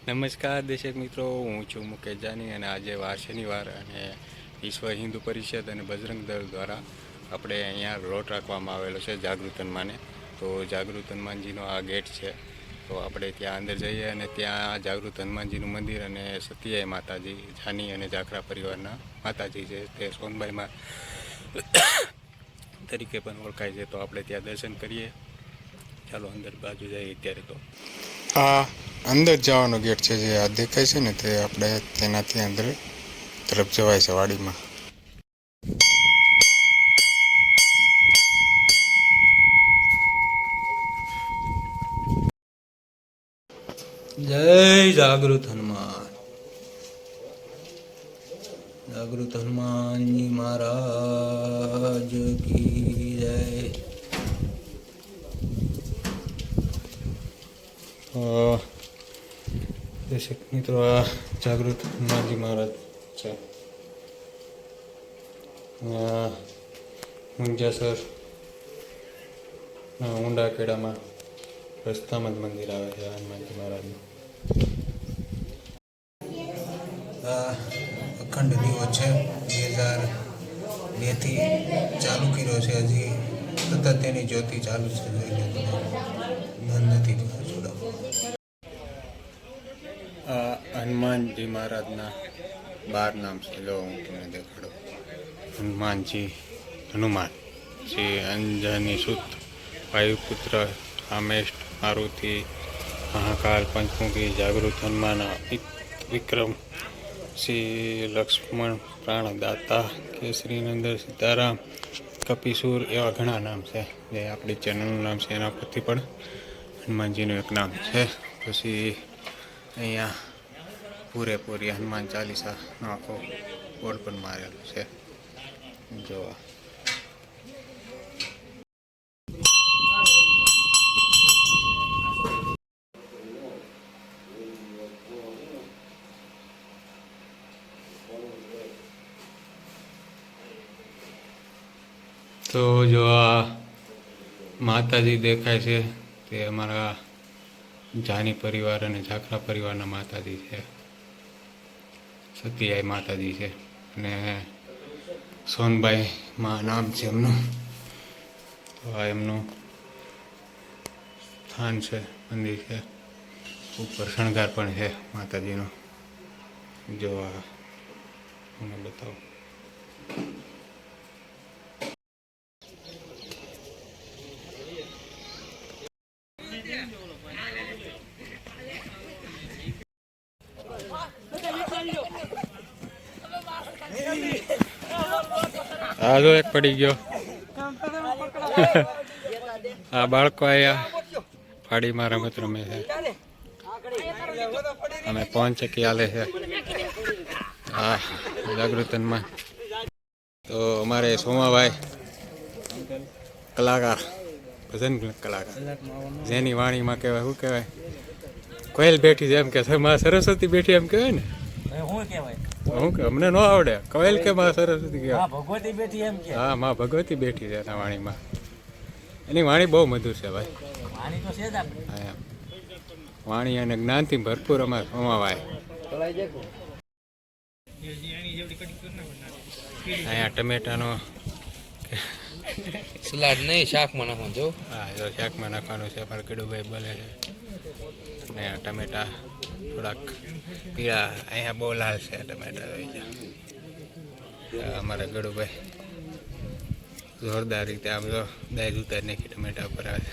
નમસ્કાર દર્શક મિત્રો, હું છું મુકેશ જાની અને આજે વાર શનિવાર અને વિશ્વ હિન્દુ પરિષદ અને બજરંગ દળ દ્વારા આપણે અહીંયા રોટ રાખવામાં આવેલો છે જાગૃત હનુમાને. તો જાગૃત હનુમાનજીનો આ ગેટ છે. તો આપણે ત્યાં અંદર જઈએ અને ત્યાં જાગૃત હનુમાનજીનું મંદિર અને સતીયાઈ માતાજી જાની અને જાખરા પરિવારના માતાજી છે તે સોનબાઈમાં તરીકે પણ ઓળખાય છે. તો આપણે ત્યાં દર્શન કરીએ. ચાલો અંદર બાજુ જઈએ અત્યારે. તો આ અંદર જવાનો ગેટ છે, જે આ દેખાય છે ને તે આપણે તેનાથી અંદર તરફ જવાય છે વાડીમાં. જય જાગૃત હનુમાન, જાગૃત હનુમાનજી મહારાજ કી જય. દર્શક મિત્રો, આ જાગૃત હનુમાનજી મહારાજ છે. મુંજાસર ઊંડા કેડામાં રસ્તામાં જ મંદિર આવે છે હનુમાનજી મહારાજનું. આ અખંડ દીવો છે, 2002થી ચાલુ કર્યો છે. હજી સતત તેની જ્યોતિ ચાલુ છે, બંધ નથી જોડાવ. આ હનુમાનજી મહારાજના 12 નામ છે. જો હું તમને દેખાડું. હનુમાનજી, હનુમાન શ્રી અંજની સુત, વાયુપુત્ર, રામેષ્ટ, મારુતિ, મહાકાલ, પંચમુખી, જાગૃત હનુમાન, વિક્રમ, શ્રી લક્ષ્મણ, પ્રાણદાતા, કેસરીનંદન, સીતારામ, કપિસુર, એવા ઘણા નામ છે. જે આપણી ચેનલનું નામ છે, એના પરથી પણ હનુમાનજીનું એક નામ છે. પછી અહીંયા પૂરેપૂરી હનુમાન ચાલીસાનો આખો બોર્ડ પણ મારેલો છે. જોવા તો જો આ માતાજી દેખાય છે તે અમારા જાની પરિવાર અને જાખરા પરિવારના માતાજી છે. સતીયાઈ માતાજી છે અને સોનબાઈમાં નામ છે એમનું. તો આ એમનું સ્થાન છે, મંદિર છે. ઉપર શણગાર પણ છે માતાજીનો. જો આ મને બતાવો. હા, જો એક પડી ગયો. આ બાળકો આયા ફાડીમાં રમત રમે છે. અમે પહોંચકી હાલે છે. હા, જાગૃત હનુમાન. તો અમારે સોમાભાઈ કલાકાર, ભજન કલાકાર, જેની વાણીમાં કહેવાય, શું કહેવાય, કોયલ બેઠી છે એમ કે માં સરસ્વતી બેઠી એમ કહેવાય ને. શું કે અમને ન આવડે. કોયલ કે માં સરસ્વતી કહેવાય. હા, માં ભગવતી બેઠી છે એના વાણીમાં. એની વાણી બહુ મધુર છે ભાઈ. હા, વાણી અને જ્ઞાનથી ભરપૂર અમારે સોમાભાઈ. અહીંયા ટમેટાનો સલાડ નહીં, શાકમાં નાખવાનું. જો હા, જો શાકમાં નાખવાનું છે. અમારે કીડુભાઈ બોલે છે. અને ટમેટા થોડાક પીળા, અહીંયા બહુ લાલ છે ટમેટા. અમારા ગળુભાઈ જોરદાર રીતે આમ જો દાળ ઉતારી નાખી ટમેટા ઉપર આવે.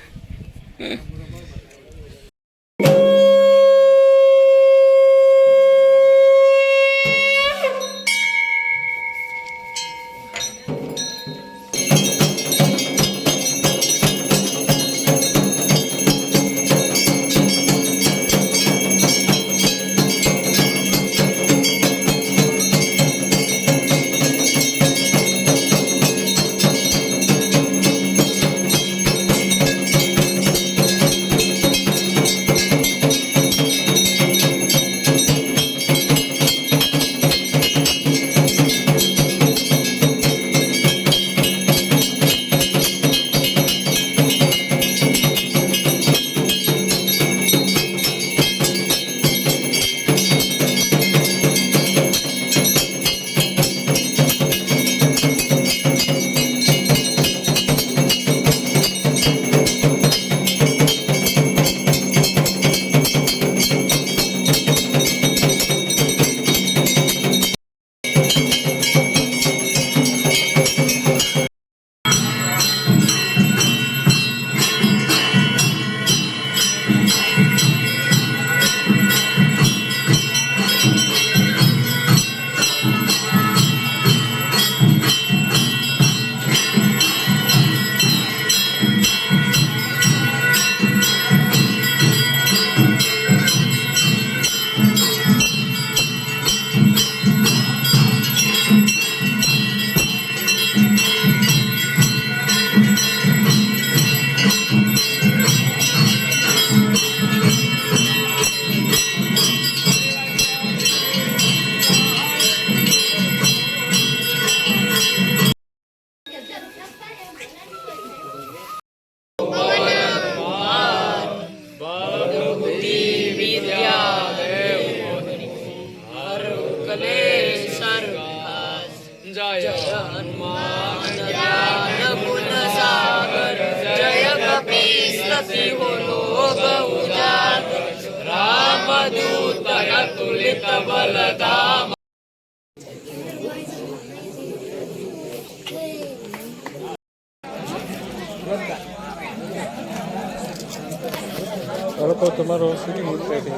લોકો તમારો શૂટિંગ ઉતરે છે.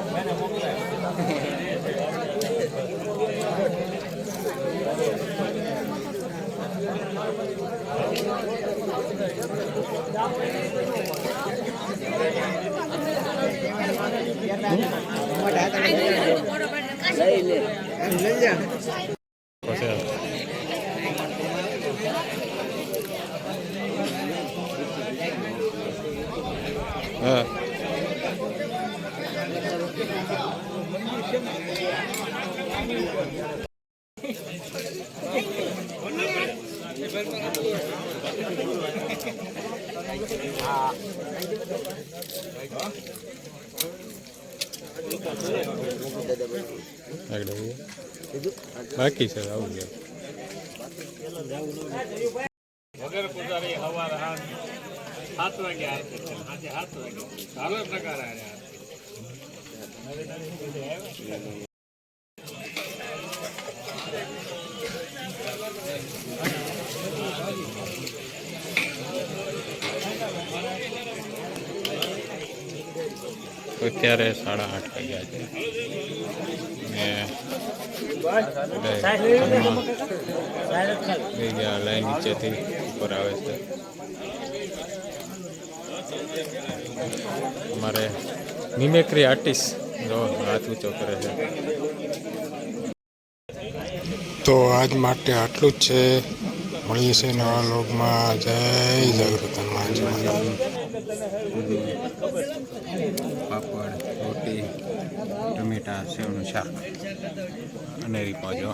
હા બાકી છે આવું છે. વગર પૂજારી સવાર 7 વાગે આરતી છે. આજે 7 વાગે સારો પ્રકાર આવ્યા. અત્યારે 8:30 વાગ્યા છે ને બધા લાઈન નીચેથી ઉપર આવે છે. અમારે મિમેક્રી આર્ટિસ્ટ જો હાથ ઊંચો કરે છે. તો આજ માટે આટલું જ છે. મળીએ છીએ નવા લોગમાં. જય જાગૃત હનુમાન મહારાજ. પાપડ, રોટી, ટમેટા, સેવનું શાક અને રીપો જો.